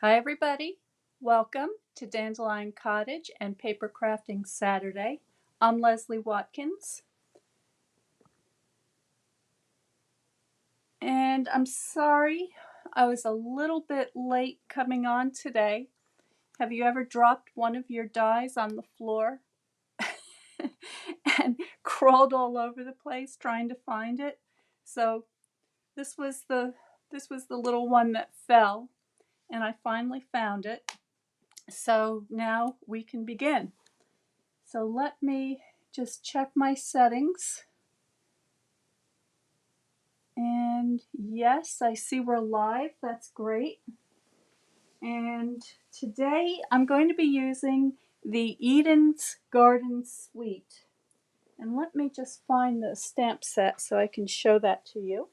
Hi everybody, welcome to Dandelion Cottage and Paper Crafting Saturday. I'm Leslie Watkins, and I'm sorry I was a little bit late coming on today. Have you ever dropped one of your dies on the floor and crawled all over the place trying to find it? So this was the little one that fell, and I finally found it. So now we can begin. So let me just check my settings. And yes, I see we're live. That's great. And today I'm going to be using the Eden's Garden Suite. And let me just find the stamp set so I can show that to you.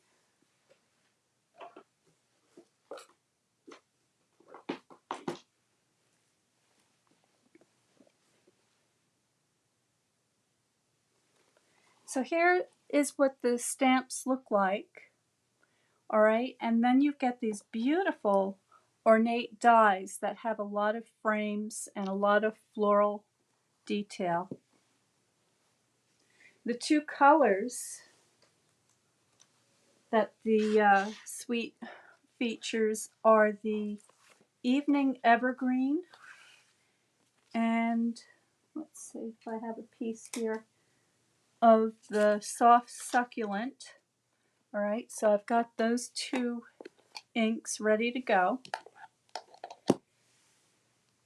So here is what the stamps look like. All right, and then you get these beautiful ornate dies that have a lot of frames and a lot of floral detail. The two colors that the suite features are the Evening Evergreen, and let's see if I have a piece here of the Soft Succulent. All right, so I've got those two inks ready to go.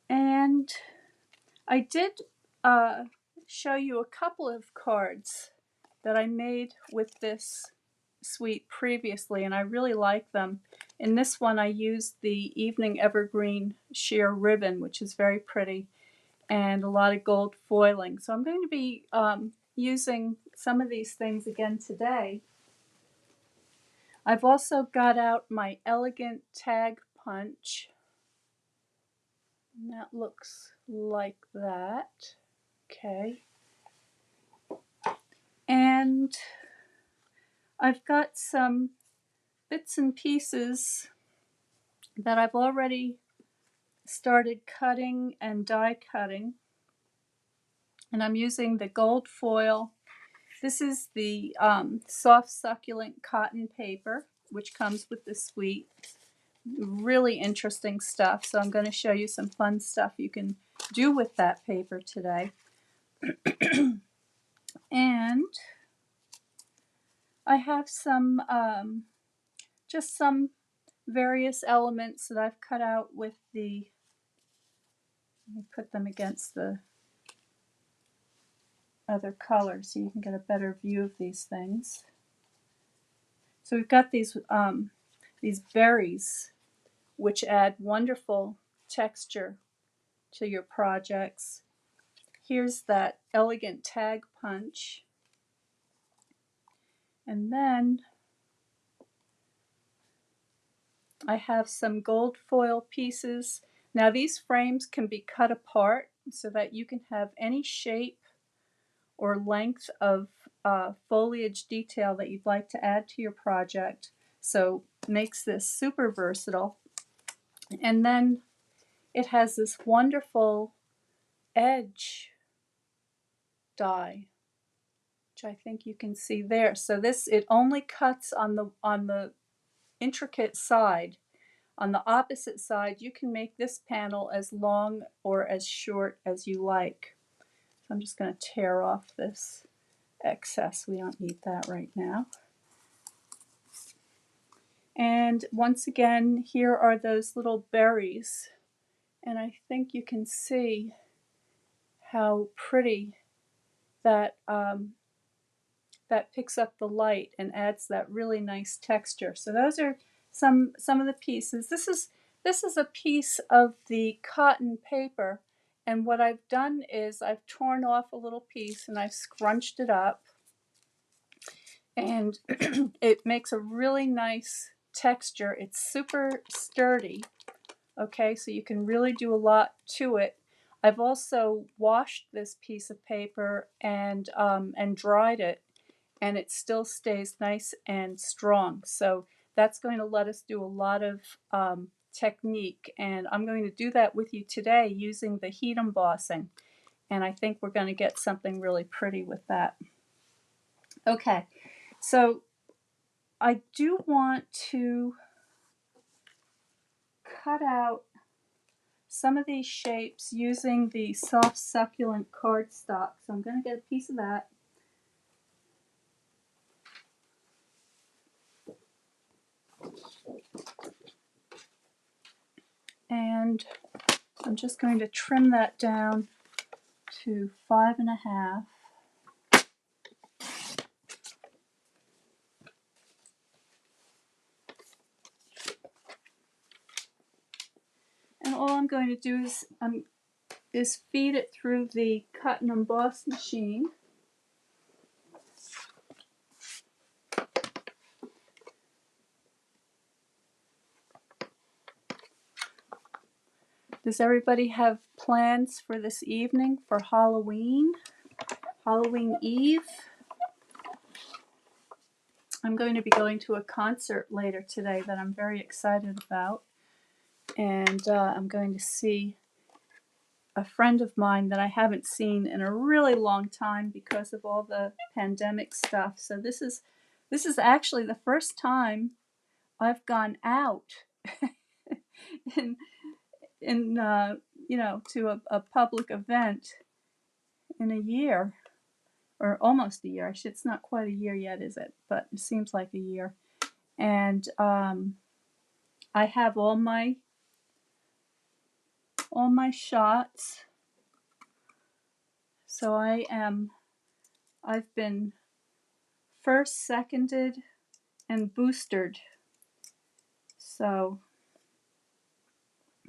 And I did show you a couple of cards that I made with this suite previously, and I really like them. In this one, I used the Evening Evergreen sheer ribbon, which is very pretty, and a lot of gold foiling. So I'm going to be using some of these things again today. I've also got out my elegant tag punch, and that looks like that. Okay. And I've got some bits and pieces that I've already started cutting and die cutting. And I'm using the gold foil. This is the soft succulent cotton paper, which comes with the suite. Really interesting stuff. So I'm going to show you some fun stuff you can do with that paper today. And I have some, just some various elements that I've cut out with the, let me put them against the other color so you can get a better view of these things. So we've got these berries, which add wonderful texture to your projects. Here's that elegant tag punch. And then I have some gold foil pieces. Now these frames can be cut apart so that you can have any shape or length of foliage detail that you'd like to add to your project. So makes this super versatile. And then it has this wonderful edge die, which I think you can see there. So this, it only cuts on the intricate side. On the opposite side, you can make this panel as long or as short as you like. So I'm just going to tear off this excess. We don't need that right now. And once again, here are those little berries. And I think you can see how pretty that that picks up the light and adds that really nice texture. So those are some of the pieces. This is a piece of the cotton paper, and what I've done is I've torn off a little piece and I've scrunched it up, and it makes a really nice texture. It's super sturdy. Okay, so you can really do a lot to it. I've also washed this piece of paper and dried it, and it still stays nice and strong. So that's going to let us do a lot of technique, and I'm going to do that with you today using the heat embossing, and I think we're going to get something really pretty with that. Okay, so I do want to cut out some of these shapes using the soft succulent cardstock, so I'm going to get a piece of that. And I'm just going to trim that down to 5.5. And all I'm going to do is feed it through the cut and emboss machine. Does everybody have plans for this evening for Halloween? Halloween Eve? I'm going to be going to a concert later today that I'm very excited about. And I'm going to see a friend of mine that I haven't seen in a really long time because of all the pandemic stuff. So this is actually the first time I've gone out in you know, to a public event in a year, or almost a year. It's not quite a year yet, is it? But it seems like a year. And I have all my shots. So I've been first, seconded, and boosted. So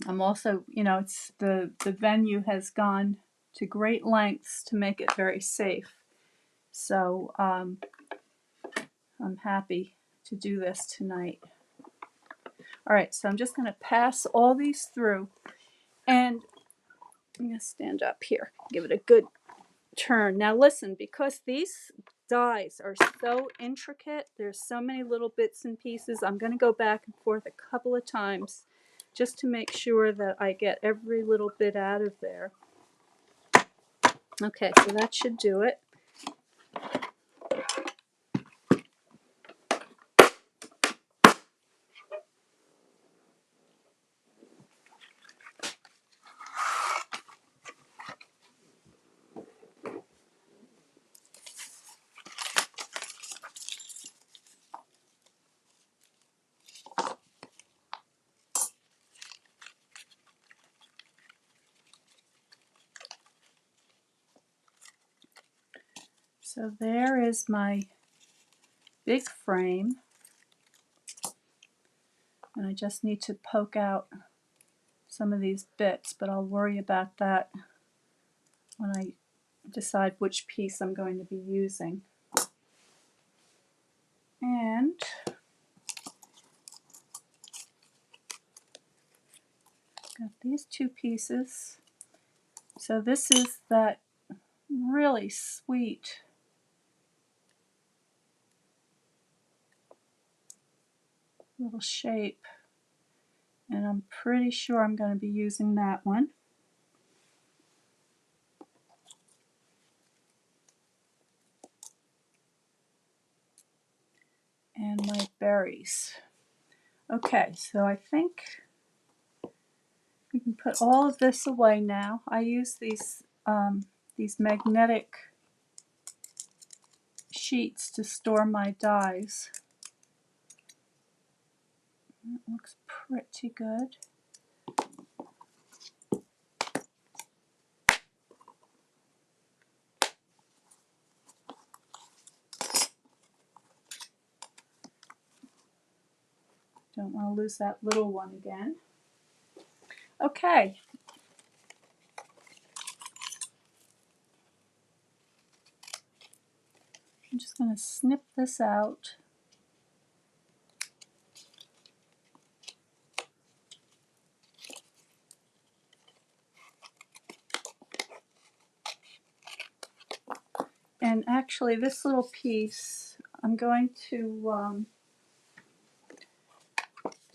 I'm also, you know, it's the venue has gone to great lengths to make it very safe. So I'm happy to do this tonight. All right, so I'm just going to pass all these through, and I'm going to stand up here, give it a good turn. Now listen, because these dies are so intricate, there's so many little bits and pieces, I'm going to go back and forth a couple of times just to make sure that I get every little bit out of there. Okay, so that should do it. So there is my big frame, and I just need to poke out some of these bits, but I'll worry about that when I decide which piece I'm going to be using. And got these two pieces. So this is that really sweet little shape, and I'm pretty sure I'm going to be using that one. And my berries. Okay, so I think we can put all of this away now. I use these magnetic sheets to store my dies. That looks pretty good. Don't want to lose that little one again. Okay. I'm just going to snip this out. And actually this little piece I'm going to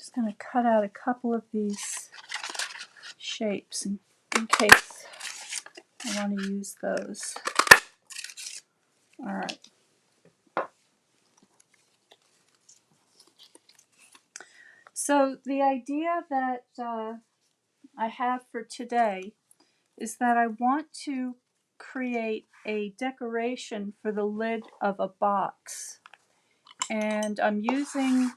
Just going to cut out a couple of these shapes in case I want to use those. All right. So the idea that I have for today is that I want to create a decoration for the lid of a box. And I'm using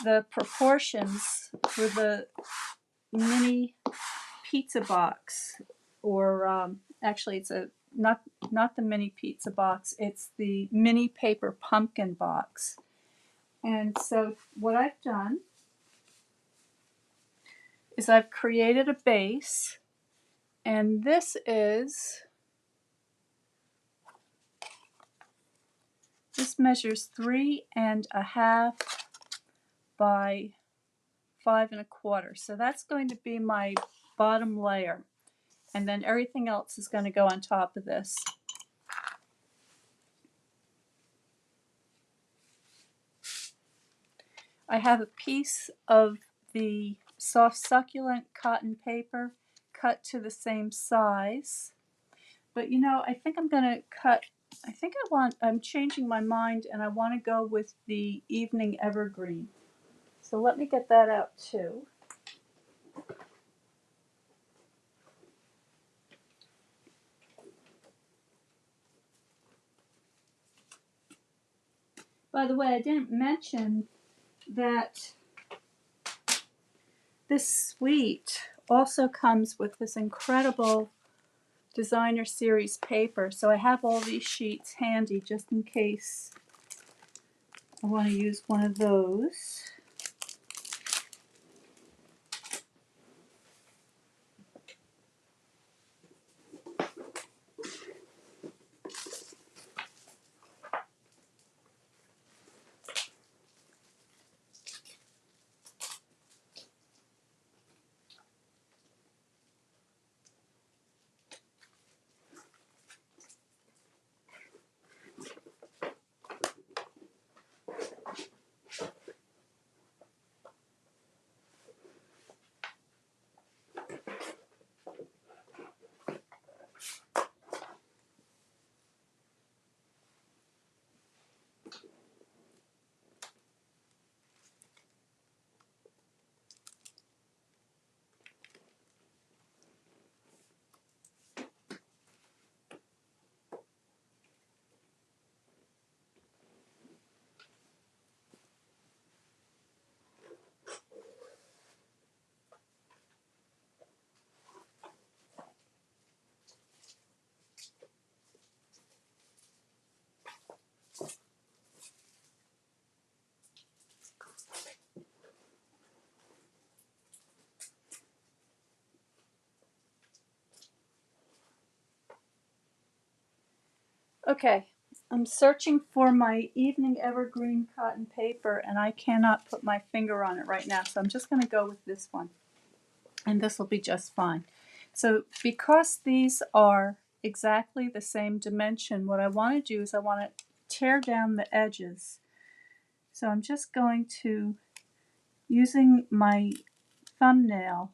the proportions for the mini pizza box, or actually it's not the mini pizza box, it's the mini paper pumpkin box. And so what I've done is I've created a base, and this measures 3.5 by 5.25. So that's going to be my bottom layer, and then everything else is going to go on top of this. I have a piece of the soft succulent cotton paper cut to the same size, but you know, I think I'm going to cut, I'm changing my mind and I want to go with the evening evergreen. So let me get that out too. By the way, I didn't mention that this suite also comes with this incredible designer series paper. So I have all these sheets handy just in case I want to use one of those. Okay, I'm searching for my evening evergreen cotton paper and I cannot put my finger on it right now, so I'm just going to go with this one, and this will be just fine. So because these are exactly the same dimension, what I want to do is I want to tear down the edges. So I'm just going to, using my thumbnail,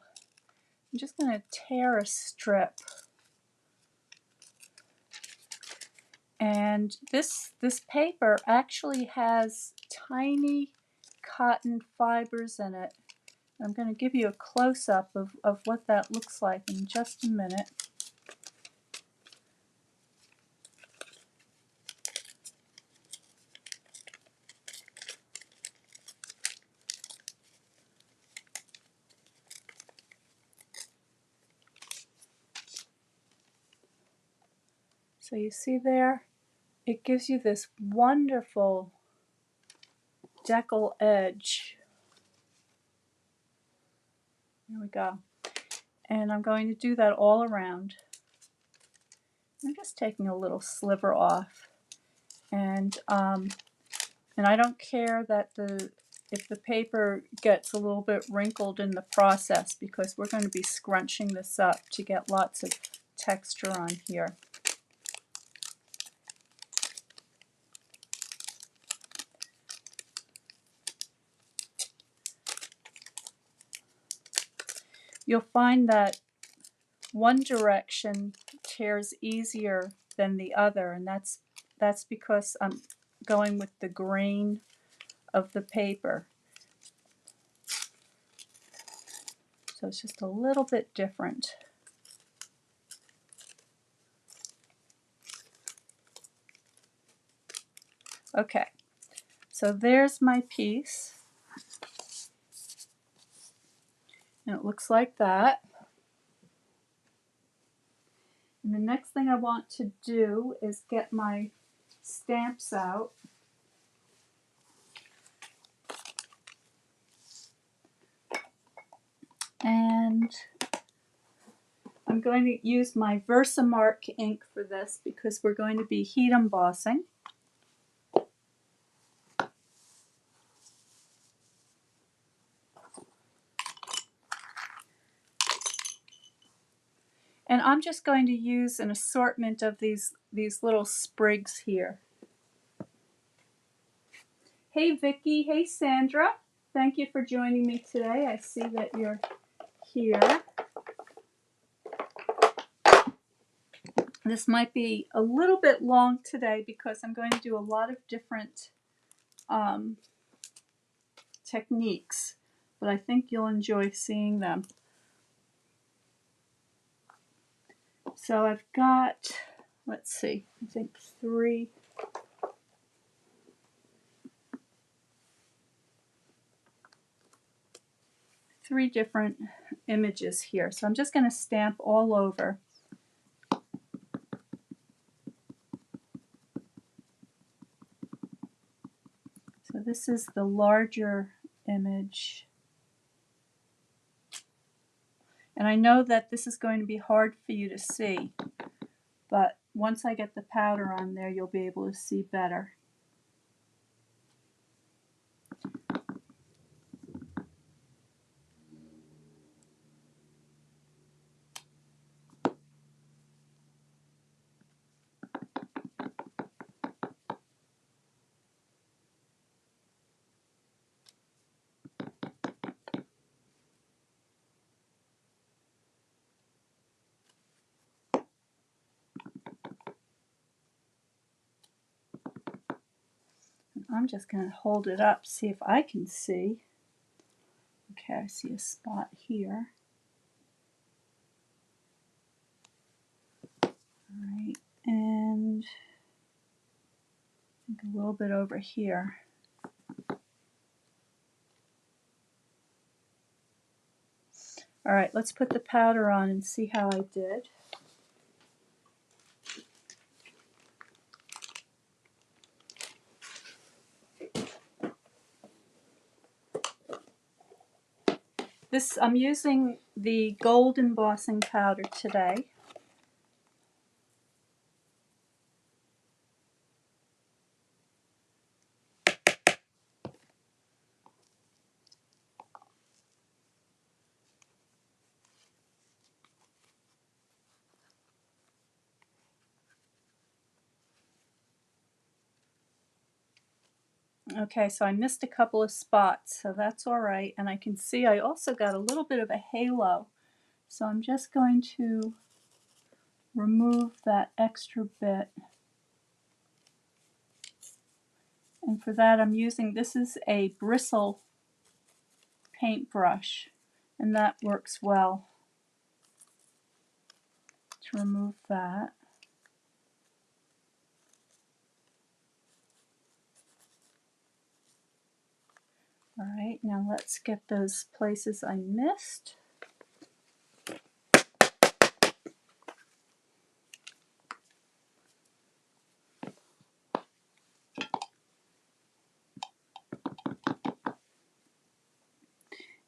I'm just going to tear a strip. And this paper actually has tiny cotton fibers in it. I'm going to give you a close-up of what that looks like in just a minute. So you see there, it gives you this wonderful decal edge. There we go. And I'm going to do that all around. I'm just taking a little sliver off. And I don't care that if the paper gets a little bit wrinkled in the process, because we're going to be scrunching this up to get lots of texture on here. you'll find that one direction tears easier than the other, and that's because I'm going with the grain of the paper. So it's just a little bit different. Okay, so there's my piece. And it looks like that. And the next thing I want to do is get my stamps out. And I'm going to use my Versamark ink for this because we're going to be heat embossing. And I'm just going to use an assortment of these little sprigs here. Hey Vicki, hey Sandra. Thank you for joining me today. I see that you're here. This might be a little bit long today because I'm going to do a lot of different techniques, but I think you'll enjoy seeing them. So I've got, let's see, I think three different images here. So I'm just going to stamp all over. So this is the larger image. And I know that this is going to be hard for you to see, but once I get the powder on there, you'll be able to see better. I'm just going to hold it up, see if I can see. Okay, I see a spot here. All right, and I think a little bit over here. All right, let's put the powder on and see how I did. I'm using the gold embossing powder today. Okay, so I missed a couple of spots, so that's all right. And I can see I also got a little bit of a halo. So I'm just going to remove that extra bit. And for that I'm using, this is a bristle paintbrush, and that works well to remove that. All right, now let's get those places I missed.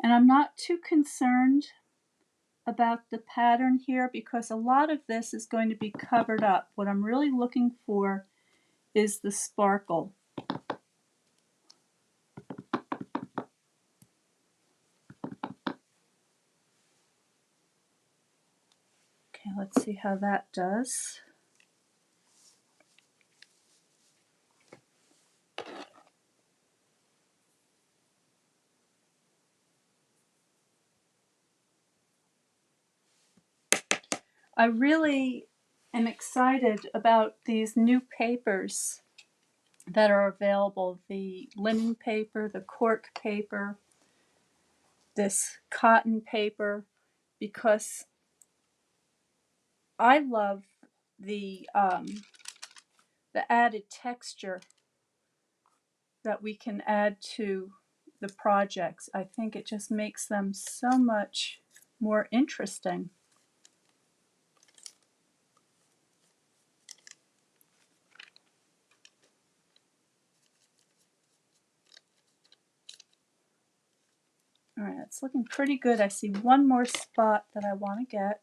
And I'm not too concerned about the pattern here because a lot of this is going to be covered up. What I'm really looking for is the sparkle. Okay, let's see how that does. I really am excited about these new papers that are available. The linen paper, the cork paper, this cotton paper, because I love the added texture that we can add to the projects. I think it just makes them so much more interesting. All right, it's looking pretty good. I see one more spot that I want to get.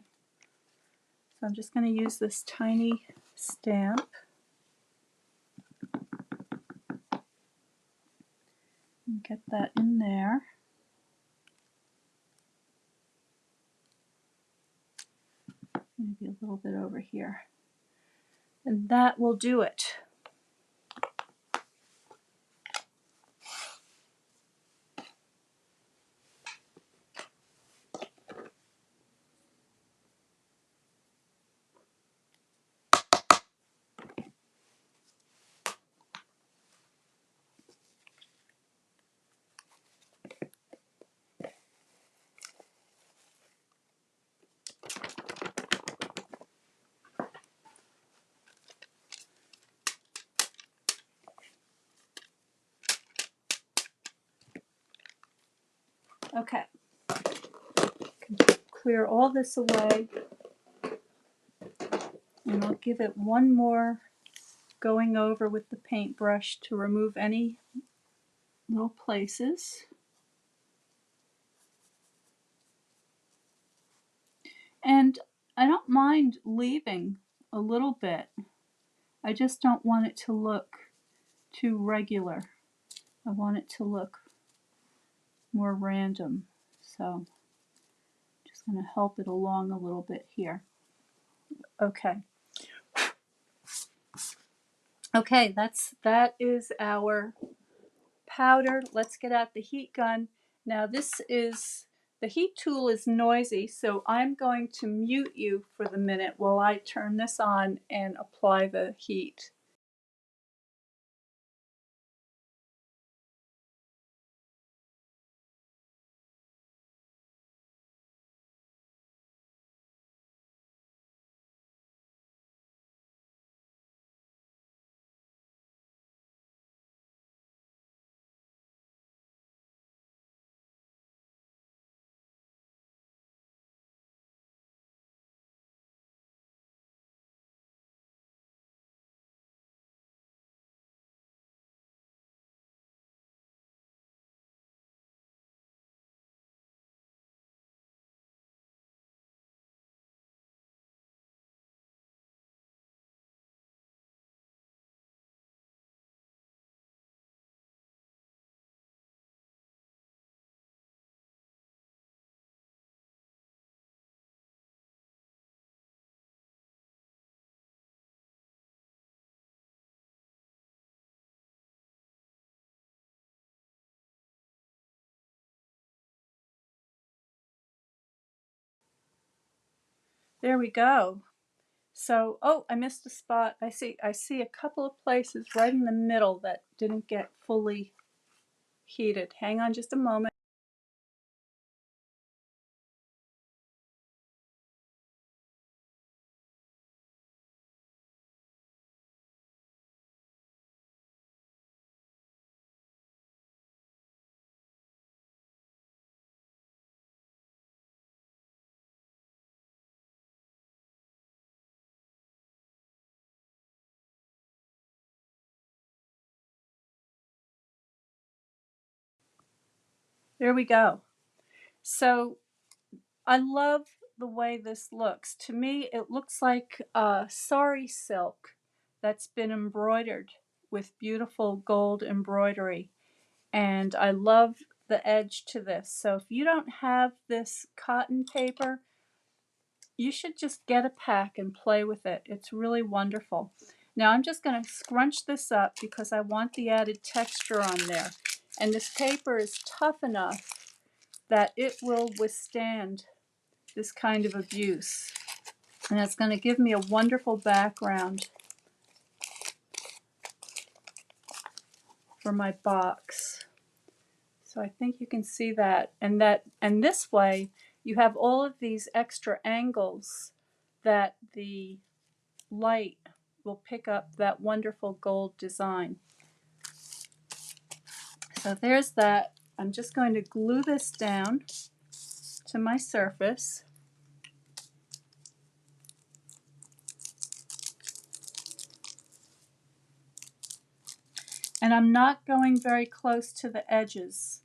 So I'm just going to use this tiny stamp. And get that in there. Maybe a little bit over here. And that will do it. Okay. Clear all this away. And I'll give it one more going over with the paintbrush to remove any little places. And I don't mind leaving a little bit. I just don't want it to look too regular. I want it to look more random. So just going to help it along a little bit here. Okay. Okay, that is our powder. Let's get out the heat gun. Now the heat tool is noisy, so I'm going to mute you for the minute while I turn this on and apply the heat. There we go. So, oh, I missed a spot. I see a couple of places right in the middle that didn't get fully heated. Hang on just a moment. There we go. So I love the way this looks. To me, it looks like sari silk that's been embroidered with beautiful gold embroidery. And I love the edge to this. So if you don't have this cotton paper, you should just get a pack and play with it. It's really wonderful. Now I'm just going to scrunch this up because I want the added texture on there. And this paper is tough enough that it will withstand this kind of abuse. And it's going to give me a wonderful background for my box. So I think you can see that. And this way you have all of these extra angles that the light will pick up that wonderful gold design. So there's that. I'm just going to glue this down to my surface. And I'm not going very close to the edges.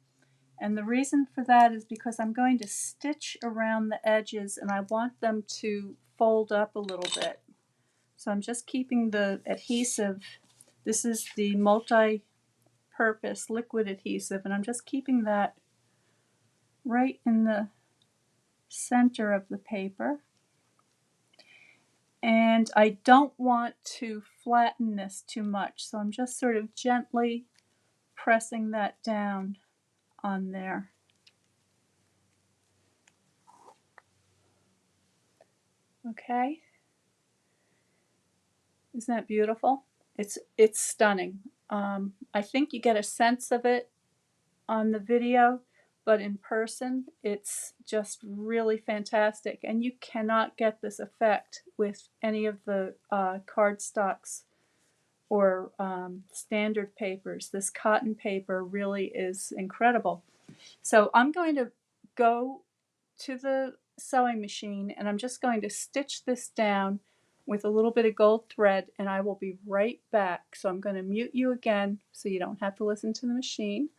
And the reason for that is because I'm going to stitch around the edges and I want them to fold up a little bit. So I'm just keeping the adhesive. This is the multi-purpose liquid adhesive, and I'm just keeping that right in the center of the paper. And I don't want to flatten this too much, so I'm just sort of gently pressing that down on there. Okay. Isn't that beautiful? It's stunning. I think you get a sense of it on the video, but in person it's just really fantastic, and you cannot get this effect with any of the cardstocks or standard papers. This cotton paper really is incredible. So I'm going to go to the sewing machine and I'm just going to stitch this down with a little bit of gold thread, and I will be right back. So I'm going to mute you again so you don't have to listen to the machine.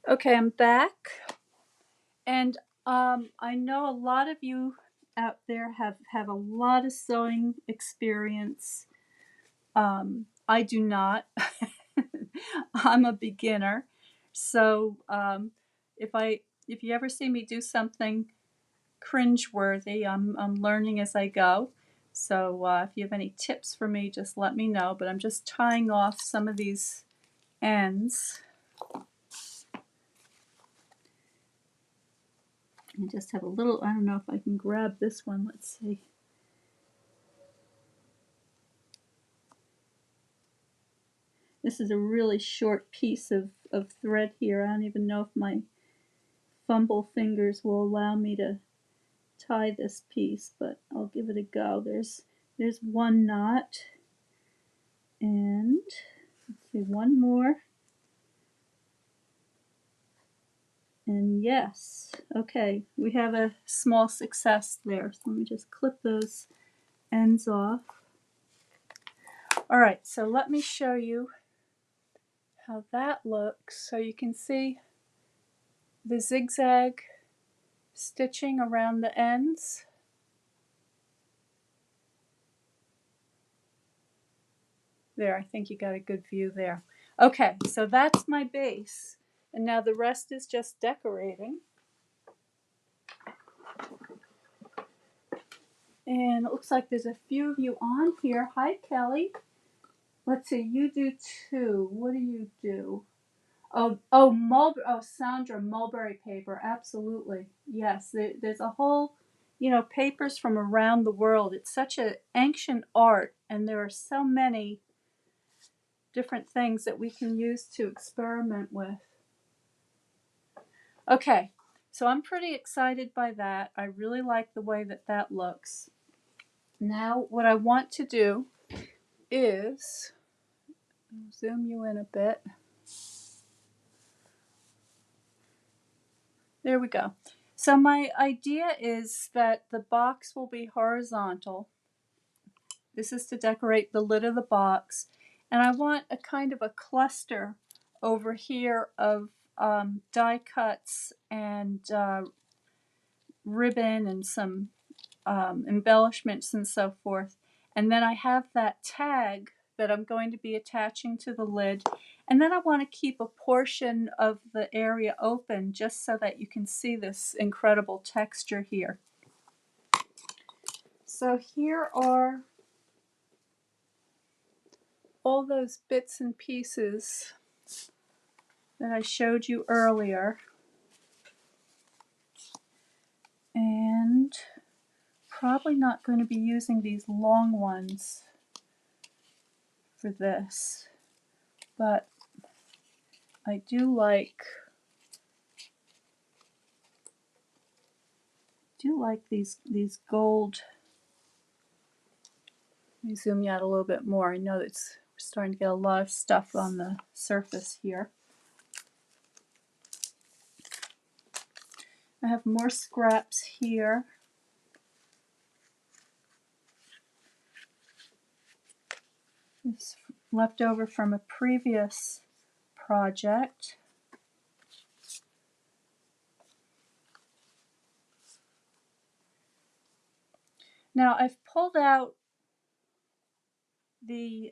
Okay, I'm back, and I know a lot of you out there have a lot of sewing experience. I do not. I'm a beginner, so if you ever see me do something cringeworthy, I'm learning as I go. So if you have any tips for me, just let me know. But I'm just tying off some of these ends. I just have a little, I don't know if I can grab this one. Let's see. This is a really short piece of thread here. I don't even know if my fumble fingers will allow me to tie this piece, but I'll give it a go. There's one knot, and let's see, one more. And yes, okay, we have a small success there. So let me just clip those ends off. All right, so let me show you how that looks. So you can see the zigzag stitching around the ends. There, I think you got a good view there. Okay, so that's my base. And now the rest is just decorating. And it looks like there's a few of you on here. Hi, Kelly. Let's see, you do too. What do you do? Sandra, mulberry paper. Absolutely. Yes, there's a whole, papers from around the world. It's such an ancient art, and there are so many different things that we can use to experiment with. Okay, so I'm pretty excited by that. I really like the way that that looks. Now, what I want to do is zoom you in a bit. There we go. So my idea is that the box will be horizontal. This is to decorate the lid of the box. And I want a kind of a cluster over here of die cuts and ribbon and some embellishments and so forth. And then I have that tag that I'm going to be attaching to the lid. And then I want to keep a portion of the area open just so that you can see this incredible texture here. So here are all those bits and pieces that I showed you earlier. And probably not going to be using these long ones for this, but I do like these gold. Let me zoom you out a little bit more. I know it's starting to get a lot of stuff on the surface here. I have more scraps here. It's left over from a previous project. Now I've pulled out this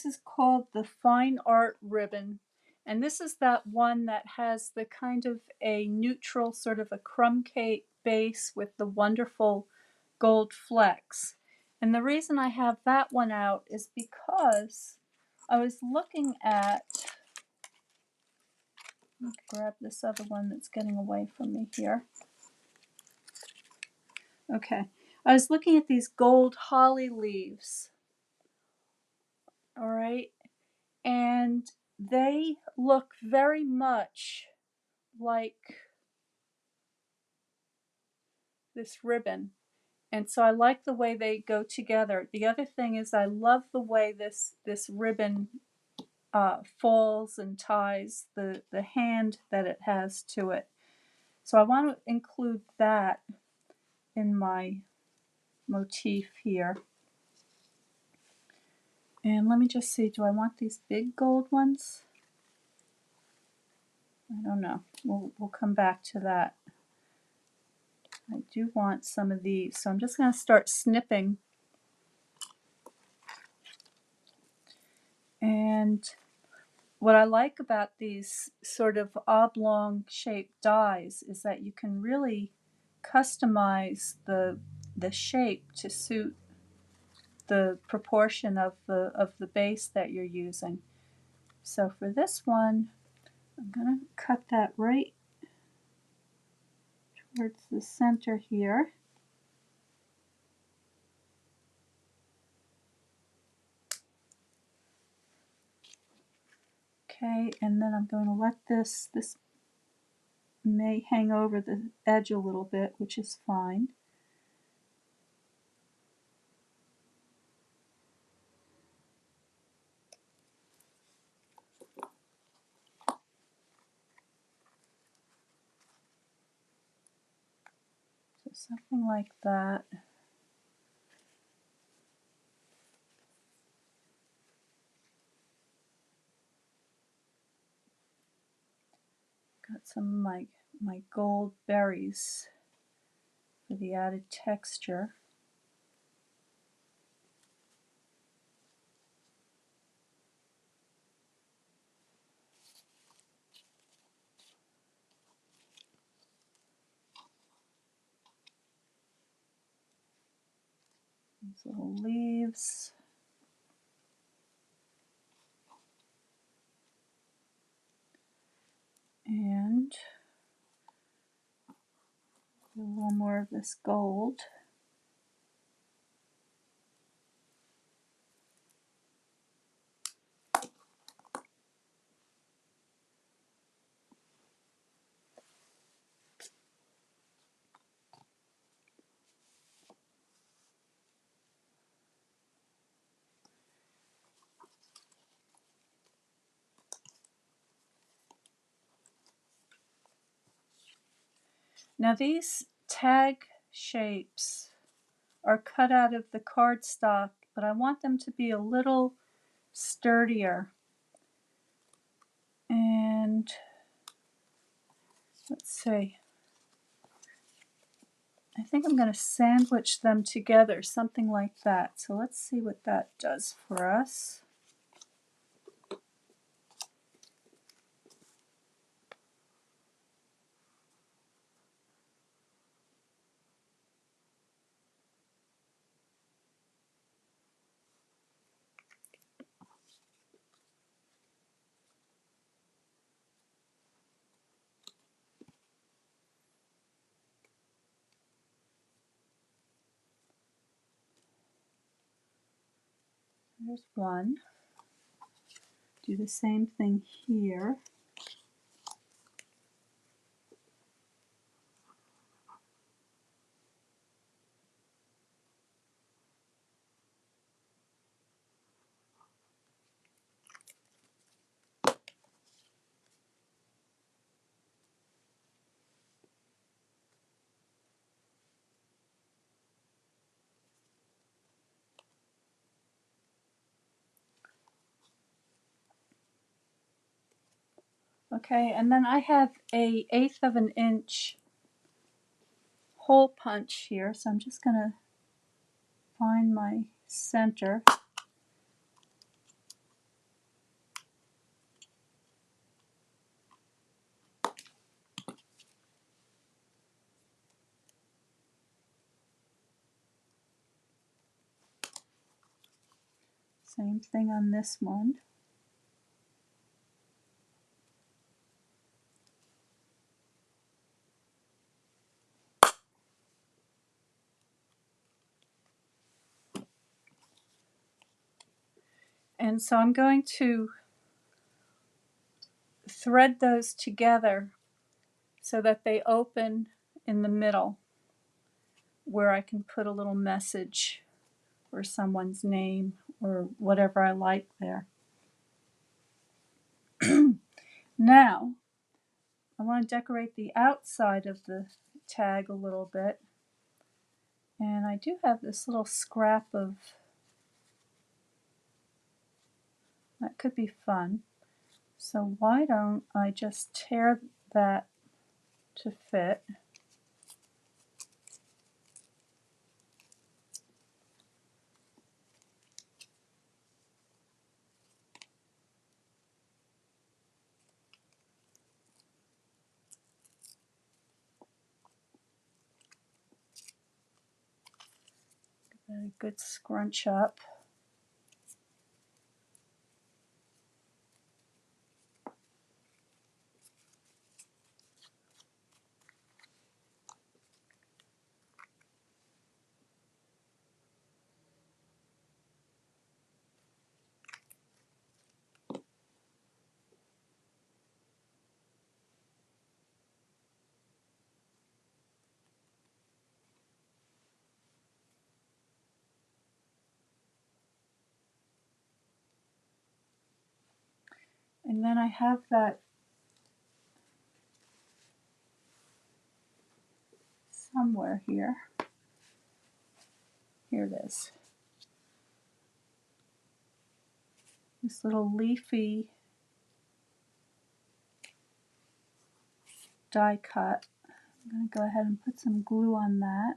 is called the Fine Art Ribbon, and this is that one that has the kind of a neutral sort of a crumb cake base with the wonderful gold flecks. And the reason I have that one out is because I was looking at, let me grab this other one that's getting away from me here. Okay, I was looking at these gold holly leaves. All right, and they look very much like this ribbon. And so I like the way they go together. The other thing is I love the way this ribbon falls and ties, the hand that it has to it. So I want to include that in my motif here. And let me just see, do I want these big gold ones? I don't know. We'll come back to that. I do want some of these, so I'm just going to start snipping. And what I like about these sort of oblong shaped dies is that you can really customize the shape to suit the proportion of the base that you're using. So for this one, I'm going to cut that right towards the center here. Okay, and then I'm going to let this may hang over the edge a little bit, which is fine. So something like that. some of my gold berries for the added texture. These little leaves. And a little more of this gold. Now these tag shapes are cut out of the cardstock, but I want them to be a little sturdier. And let's see, I think I'm going to sandwich them together, something like that. So let's see what that does for us. There's one. Do the same thing here. Okay, and then I have a 1/8 of an inch hole punch here, so I'm just going to find my center. Same thing on this one. And so I'm going to thread those together so that they open in the middle where I can put a little message or someone's name or whatever I like there. Now, I want to decorate the outside of the tag a little bit. And I do have this little scrap of, that could be fun. So why don't I just tear that to fit. Give that a good scrunch up. And then I have that somewhere here. Here it is. This little leafy die cut. I'm going to go ahead and put some glue on that.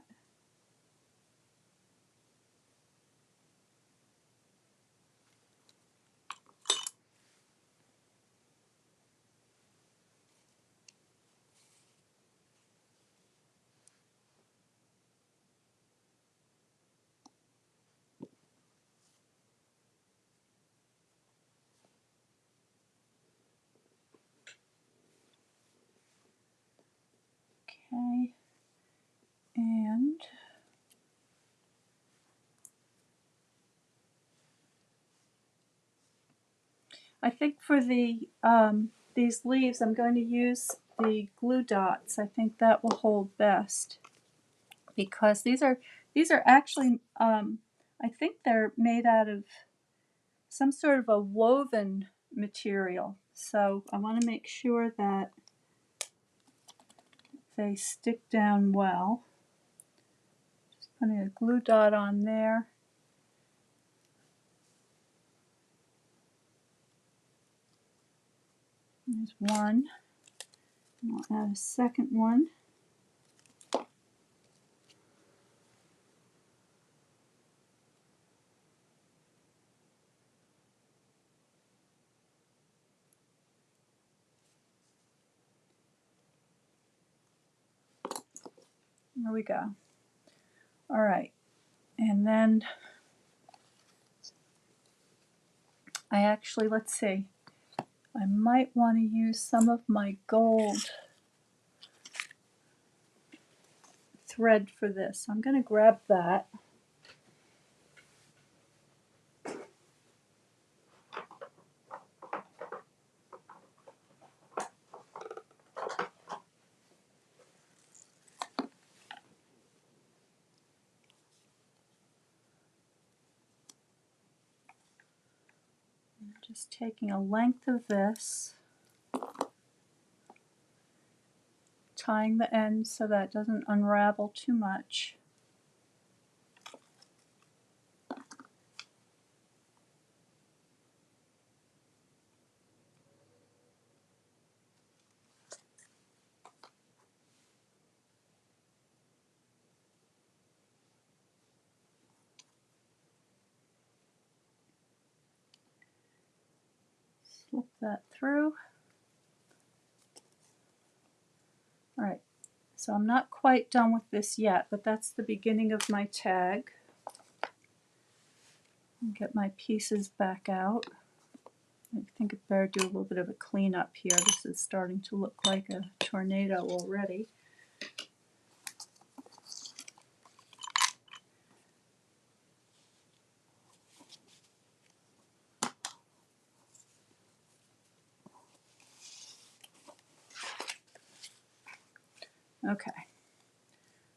Okay, and I think for the these leaves, I'm going to use the glue dots. I think that will hold best because these are actually I think they're made out of some sort of a woven material. So I want to make sure that they stick down well. Just putting a glue dot on there. There's one. I'll add a second one. There we go. All right, and then I actually, let's see, I might want to use some of my gold thread for this. I'm going to grab that. I'm just taking a length of this, tying the end so that it doesn't unravel too much. Slip that through. All right, so I'm not quite done with this yet, but that's the beginning of my tag. Get my pieces back out. I think I better do a little bit of a cleanup here. This is starting to look like a tornado already. Okay.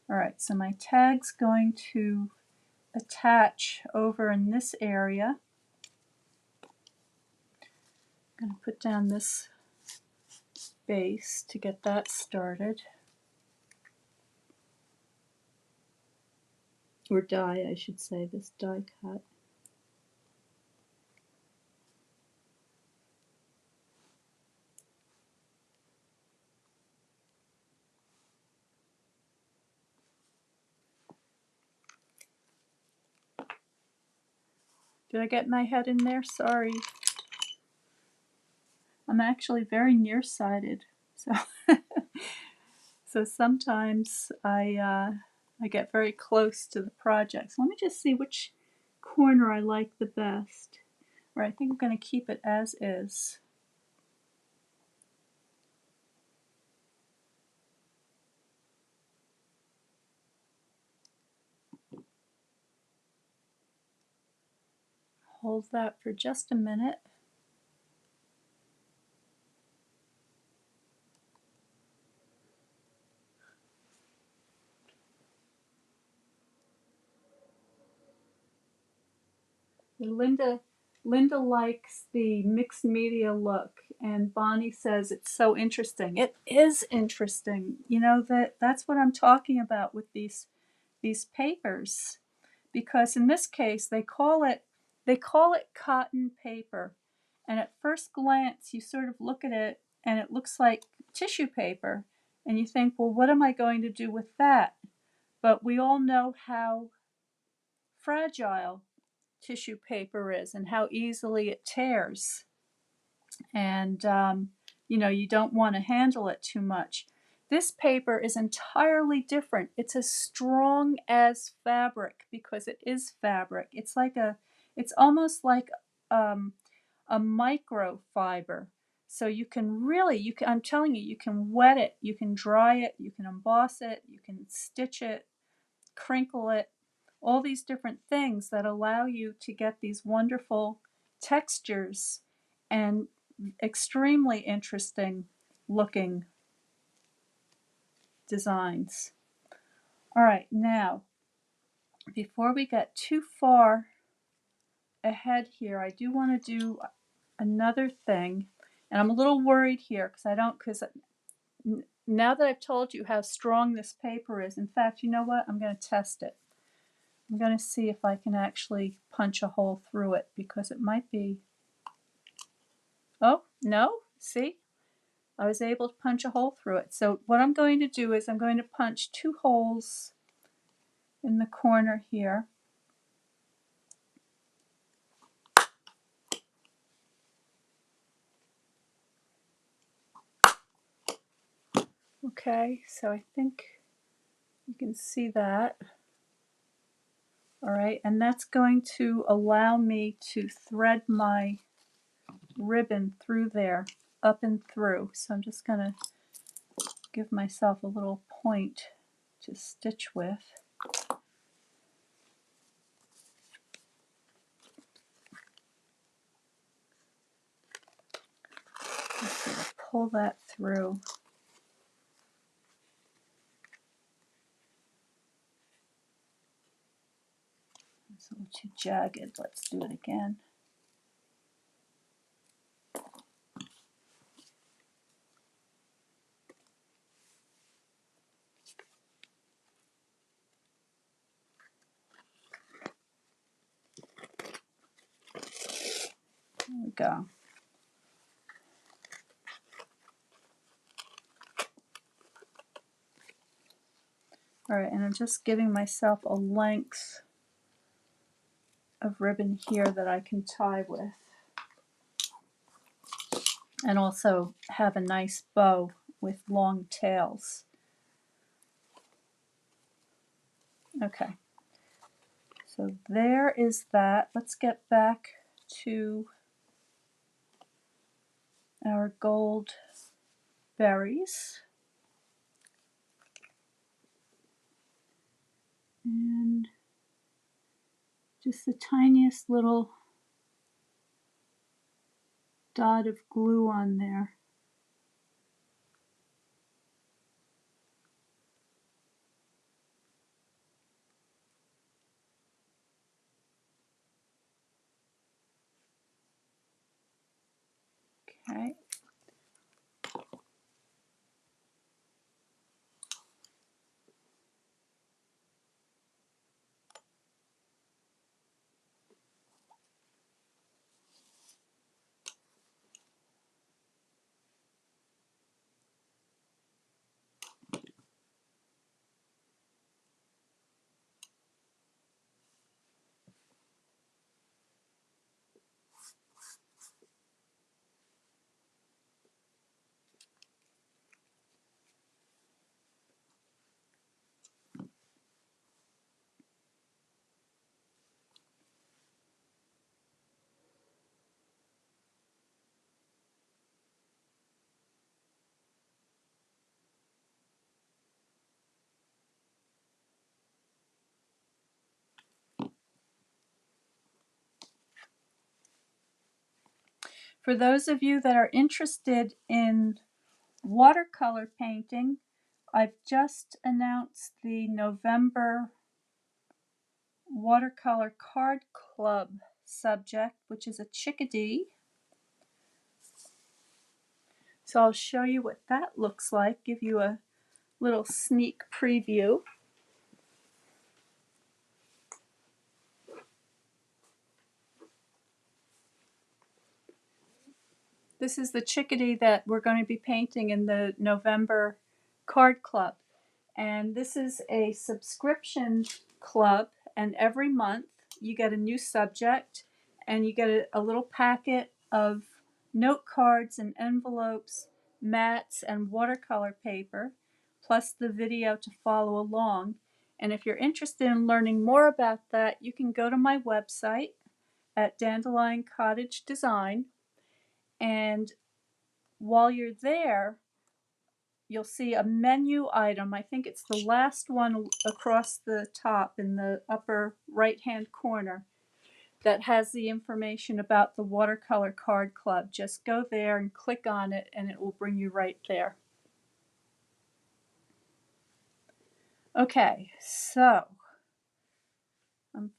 All right, so my tag's going to attach over in this area. I'm going to put down this base to get that started. Or die, I should say, this die cut. Did I get my head in there? Sorry. I'm actually very nearsighted, so so sometimes I get very close to the project. So let me just see which corner I like the best. Or I think I'm going to keep it as is. Hold that for just a minute. Linda likes the mixed media look, and Bonnie says it's so interesting. It is interesting. You know, that's what I'm talking about with these papers, because in this case they call it cotton paper, and at first glance you sort of look at it and it looks like tissue paper, And you think, well, what am I going to do with that? But we all know how fragile tissue paper is and how easily it tears. And, you know, you don't want to handle it too much. This paper is entirely different. It's as strong as fabric because it is fabric. It's almost like um, a microfiber. So you can really, I'm telling you, you can wet it, you can dry it, you can emboss it, you can stitch it, crinkle it, all these different things that allow you to get these wonderful textures and extremely interesting looking designs. All right, now, before we get too far ahead here, I do want to do another thing, and I'm a little worried here because now that I've told you how strong this paper is, in fact, you know what? I'm going to test it. I'm going to see if I can actually punch a hole through it because it might be. Oh, no, see? I was able to punch a hole through it. So what I'm going to do is I'm going to punch 2 holes in the corner here. Okay, so I think you can see that. All right, and that's going to allow me to thread my ribbon through there, up and through. So I'm just going to give myself a little point to stitch with. Just going to pull that through. It's a little too jagged. Let's do it again. There we go. All right, and I'm just giving myself a length of ribbon here that I can tie with. And also have a nice bow with long tails. Okay, so there is that. Let's get back to our gold berries. And just the tiniest little dot of glue on there. Okay. For those of you that are interested in watercolor painting, I've just announced the November Watercolor Card Club subject, which is a chickadee. So I'll show you what that looks like, give you a little sneak preview. This is the chickadee that we're going to be painting in the November card club. And this is a subscription club, and every month you get a new subject, and you get a little packet of note cards and envelopes, mats, and watercolor paper, plus the video to follow along. And if you're interested in learning more about that, you can go to my website at Dandelion Cottage Design, and while you're there, you'll see a menu item. I think it's the last one across the top in the upper right hand corner that has the information about the Watercolor Card Club. Just go there and click on it and it will bring you right there. Okay, so I'm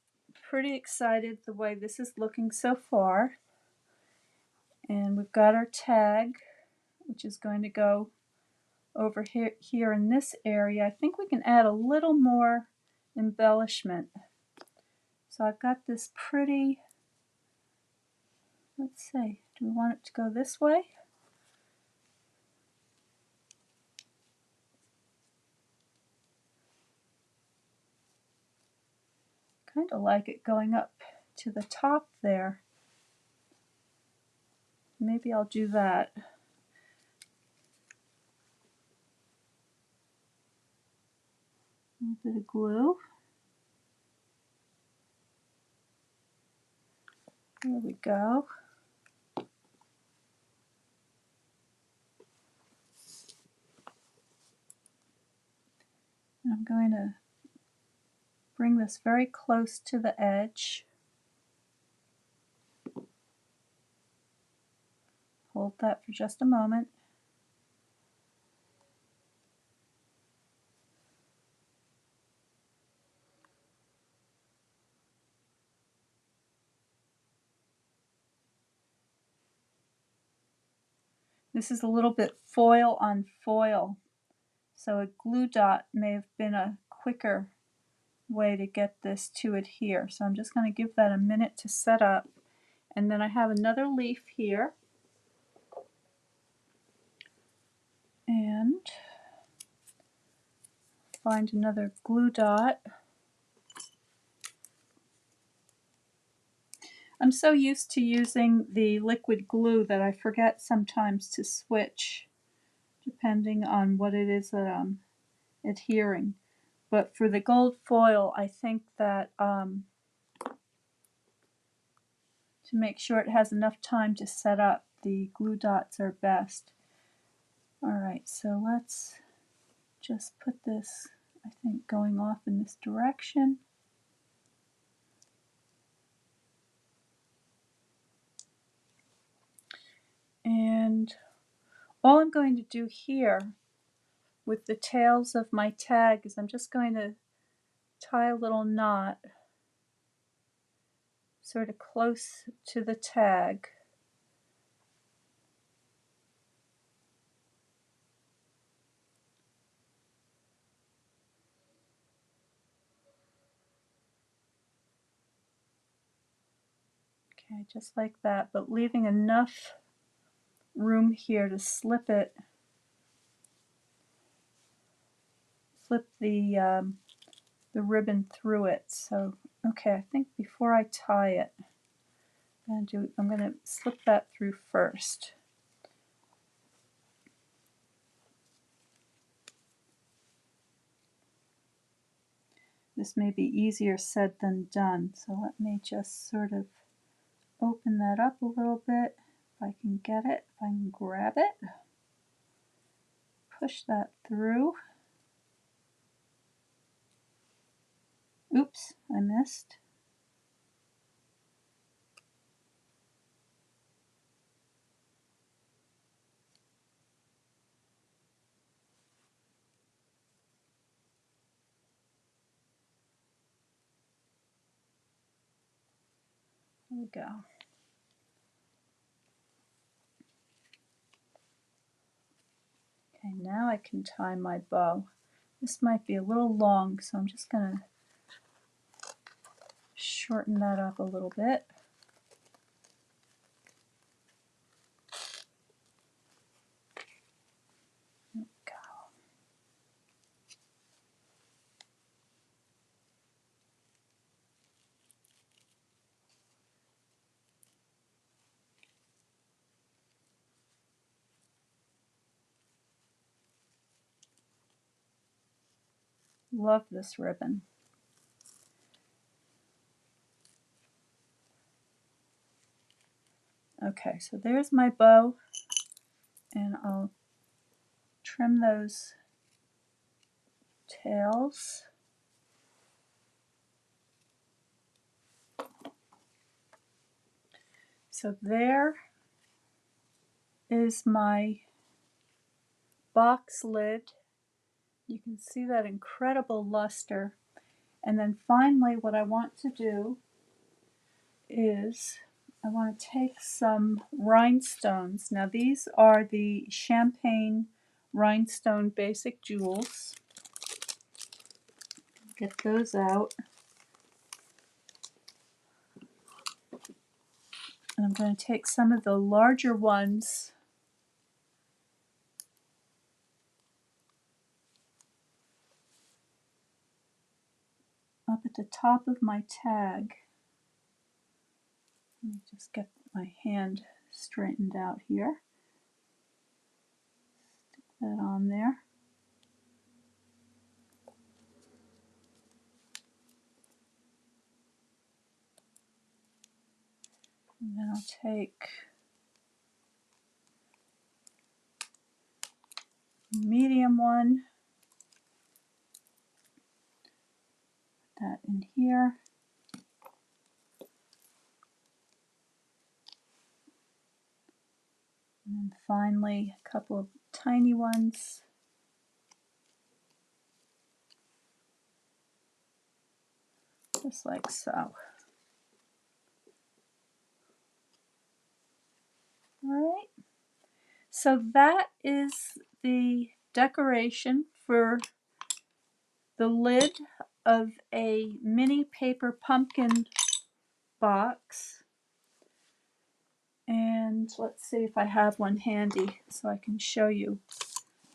pretty excited the way this is looking so far. And we've got our tag, which is going to go over here in this area. I think we can add a little more embellishment. So I've got this pretty, let's see, do we want it to go this way? Kind of like it going up to the top there. Maybe I'll do that. A little bit of glue. There we go. And I'm going to bring this very close to the edge. Hold that for just a moment. This is a little bit foil on foil, so a glue dot may have been a quicker way to get this to adhere. So I'm just going to give that a minute to set up. And then I have another leaf here. And find another glue dot. I'm so used to using the liquid glue that I forget sometimes to switch depending on what it is that I'm adhering. But for the gold foil, I think that to make sure it has enough time to set up, the glue dots are best. Alright, so let's just put this, I think, going off in this direction. And all I'm going to do here with the tails of my tag is I'm just going to tie a little knot sort of close to the tag. Okay, just like that, but leaving enough room here to slip the ribbon through it. So, okay, I think before I tie it, I'm going to slip that through first. This may be easier said than done, so let me just sort of open that up a little bit. If I can get it, if I can grab it, push that through. Oops, I missed. There we go. Okay, now I can tie my bow. This might be a little long, so I'm just going to shorten that up a little bit. There we go. Love this ribbon. Okay, so there's my bow, and I'll trim those tails. So there is my box lid. You can see that incredible luster. And then finally what I want to do is I want to take some rhinestones. Now these are the Champagne Rhinestone Basic Jewels. Get those out. And I'm going to take some of the larger ones up at the top of my tag. Let me just get my hand straightened out here. Stick that on there. And then I'll take a medium one, put that in here. And then finally a couple of tiny ones. Just like so. Alright, so that is the decoration for the lid of a mini paper pumpkin box. And let's see if I have one handy so I can show you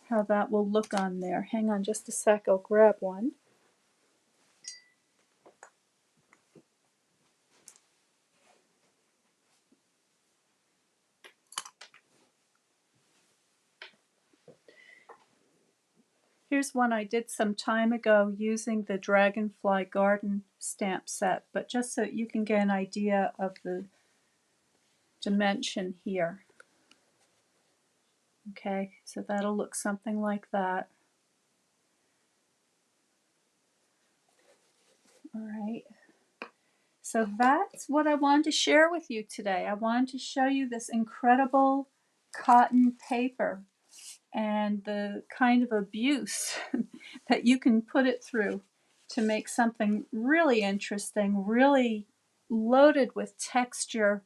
how that will look on there. Hang on just a sec, I'll grab one. Here's one I did some time ago using the Dragonfly Garden stamp set, but just so you can get an idea of the dimension here. Okay, so that'll look something like that. All right, so that's what I wanted to share with you today. I wanted to show you this incredible cotton paper and the kind of abuse that you can put it through to make something really interesting, really loaded with texture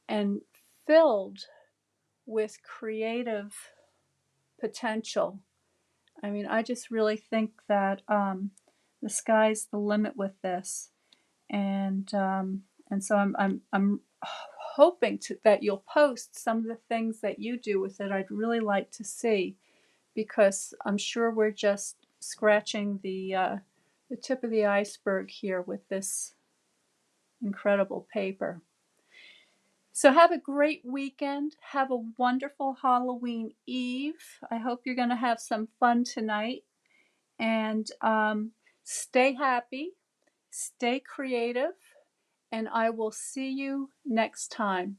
and filled with creative potential. I mean, I just really think that the sky's the limit with this, and so I'm hoping that you'll post some of the things that you do with it. I'd really like to see, because I'm sure we're just scratching the tip of the iceberg here with this incredible paper. So have a great weekend. Have a wonderful Halloween Eve. I hope you're going to have some fun tonight. And stay happy, stay creative, and I will see you next time.